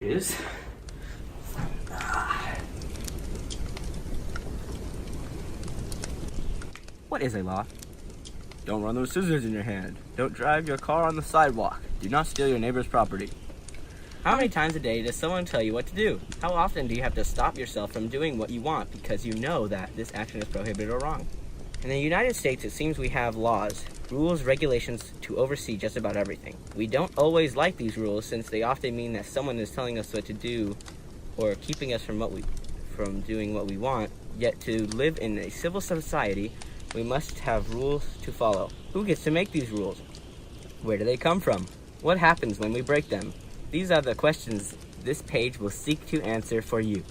is. What is a law? Don't run those scissors in your hand. Don't drive your car on the sidewalk. Do not steal your neighbor's property. How many times a day does someone tell you what to do? How often do you have to stop yourself from doing what you want because you know that this action is prohibited or wrong? In the United States, it seems we have laws, rules, regulations to oversee just about everything. We don't always like these rules since they often mean that someone is telling us what to do or keeping us from doing what we want. Yet to live in a civil society, we must have rules to follow. Who gets to make these rules? Where do they come from? What happens when we break them? These are the questions this page will seek to answer for you.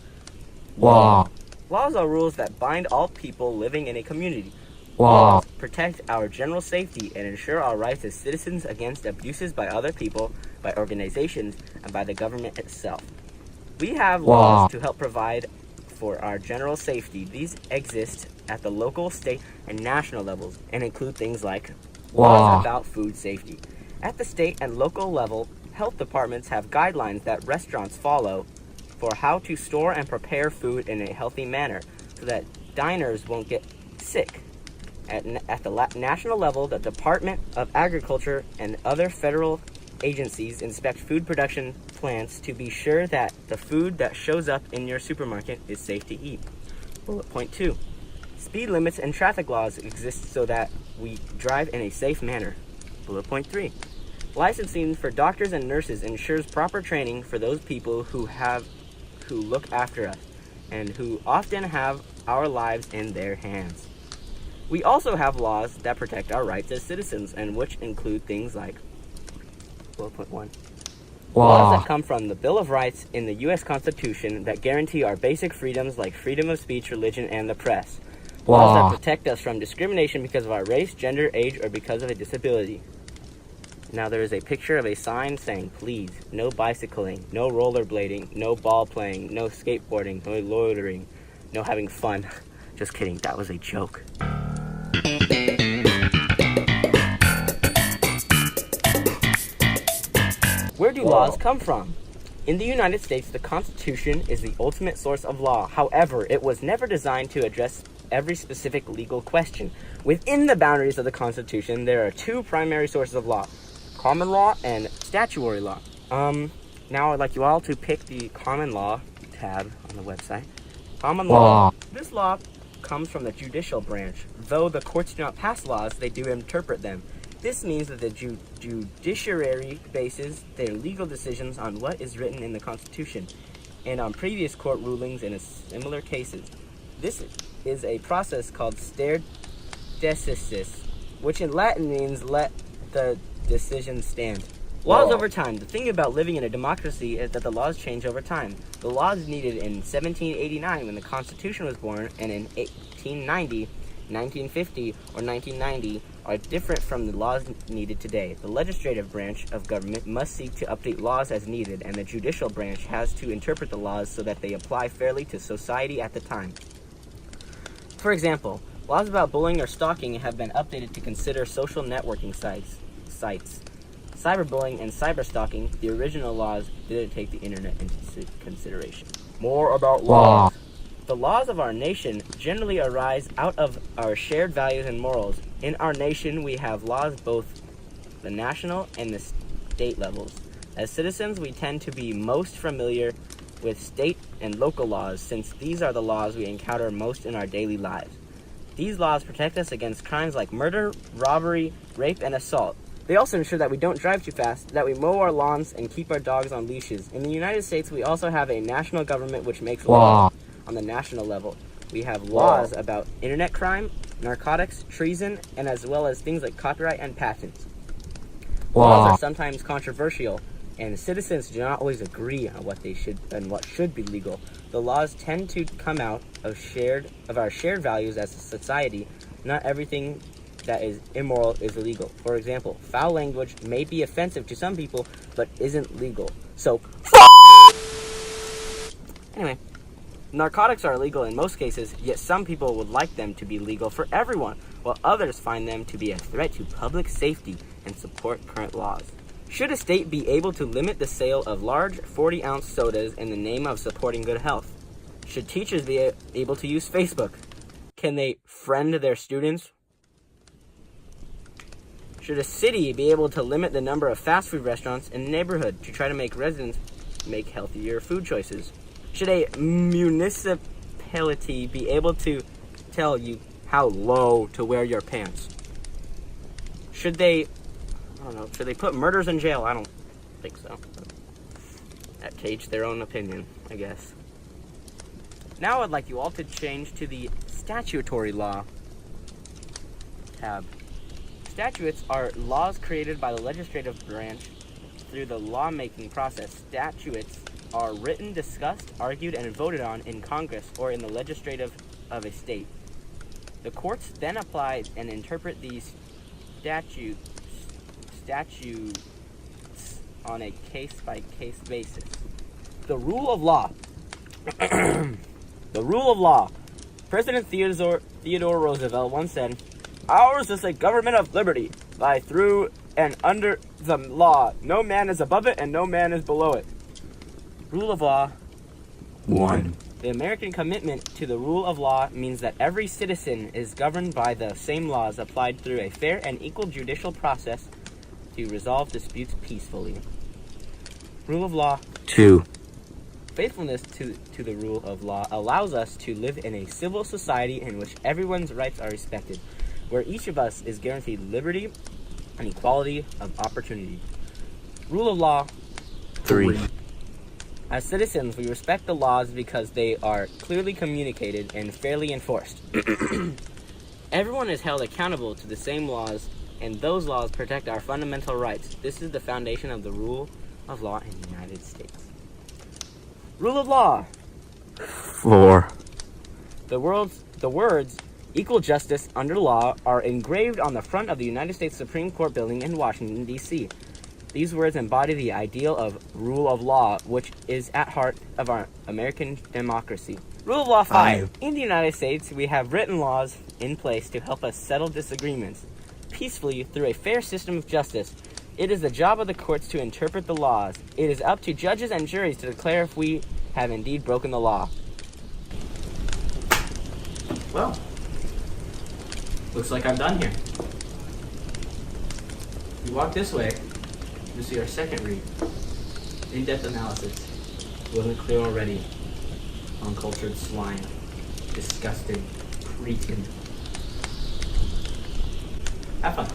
Law. Laws are rules that bind all people living in a community. Law. Laws protect our general safety and ensure our rights as citizens against abuses by other people, by organizations, and by the government itself. We have laws to help provide for our general safety. These exist at the local, state, and national levels and include things like laws about food safety. At the state and local level, health departments have guidelines that restaurants follow for how to store and prepare food in a healthy manner so that diners won't get sick. At the national level, the Department of Agriculture and other federal agencies inspect food production plants to be sure that the food that shows up in your supermarket is safe to eat. Bullet point 2. Speed limits and traffic laws exist so that we drive in a safe manner. Bullet point 3. Licensing for doctors and nurses ensures proper training for those people who look after us and who often have our lives in their hands. We also have laws that protect our rights as citizens, and which include things like bullet point 1. Laws that come from the Bill of Rights in the U.S. Constitution that guarantee our basic freedoms like freedom of speech, religion, and the press. Laws that protect us from discrimination because of our race, gender, age, or because of a disability. Now there is a picture of a sign saying, please, no bicycling, no rollerblading, no ball playing, no skateboarding, no loitering, no having fun. Just kidding, that was a joke. Where do laws come from? In the United States, the Constitution is the ultimate source of law. However, it was never designed to address every specific legal question. Within the boundaries of the Constitution, there are two primary sources of law: common law and statutory law. Now I'd like you all to pick the common law tab on the website. Common law. This law comes from the judicial branch. Though the courts do not pass laws, they do interpret them. This means that the judiciary bases their legal decisions on what is written in the Constitution and on previous court rulings in similar cases. This is a process called stare decisis, which in Latin means let the decision stand. Laws over time. The thing about living in a democracy is that the laws change over time. The laws needed in 1789 when the Constitution was born and in 1890, 1950, or 1990 are different from the laws needed today. The legislative branch of government must seek to update laws as needed, and the judicial branch has to interpret the laws so that they apply fairly to society at the time. For example, laws about bullying or stalking have been updated to consider social networking sites. Cyberbullying and cyberstalking, the original laws didn't take the internet into consideration. More about laws. The laws of our nation generally arise out of our shared values and morals. In our nation, we have laws both the national and the state levels. As citizens, we tend to be most familiar with state and local laws since these are the laws we encounter most in our daily lives. These laws protect us against crimes like murder, robbery, rape, and assault. They also ensure that we don't drive too fast, that we mow our lawns, and keep our dogs on leashes. In the United States, we also have a national government which makes laws on the national level. We have laws about internet crime, narcotics, treason, and as well as things like copyright and patents. Laws are sometimes controversial, and citizens do not always agree on what should be legal. The laws tend to come out of our shared values as a society. Not everything that is immoral is illegal. For example, foul language may be offensive to some people, but isn't legal. So, anyway, narcotics are illegal in most cases, yet some people would like them to be legal for everyone, while others find them to be a threat to public safety and support current laws. Should a state be able to limit the sale of large 40-ounce sodas in the name of supporting good health? Should teachers be able to use Facebook? Can they friend their students? Should a city be able to limit the number of fast food restaurants in a neighborhood to try to make residents make healthier food choices? Should a municipality be able to tell you how low to wear your pants? Should they put murders in jail? I don't think so. That to each their own opinion, I guess. Now I'd like you all to change to the statutory law tab. Statutes are laws created by the legislative branch through the lawmaking process. Statutes are written, discussed, argued, and voted on in Congress or in the legislative of a state. The courts then apply and interpret these statutes on a case-by-case basis. The rule of law. The rule of law. President Theodore Roosevelt once said, "Ours is a government of liberty, by through and under the law. No man is above it and no man is below it." Rule of law. 1. The American commitment to the rule of law means that every citizen is governed by the same laws applied through a fair and equal judicial process to resolve disputes peacefully. Rule of law. 2. Faithfulness to the rule of law allows us to live in a civil society in which everyone's rights are respected, where each of us is guaranteed liberty and equality of opportunity. Rule of law. 3. As citizens, we respect the laws because they are clearly communicated and fairly enforced. Everyone is held accountable to the same laws, and those laws protect our fundamental rights. This is the foundation of the rule of law in the United States. Rule of law. 4. The words "equal justice under law" are engraved on the front of the United States Supreme Court building in Washington, D.C. These words embody the ideal of rule of law, which is at heart of our American democracy. Rule of law 5. In the United States, we have written laws in place to help us settle disagreements peacefully through a fair system of justice. It is the job of the courts to interpret the laws. It is up to judges and juries to declare if we have indeed broken the law. Well, looks like I'm done here. If you walk this way, you'll see our second read. In-depth analysis. Wasn't clear already. Uncultured swine. Disgusting. Cretin. Have fun.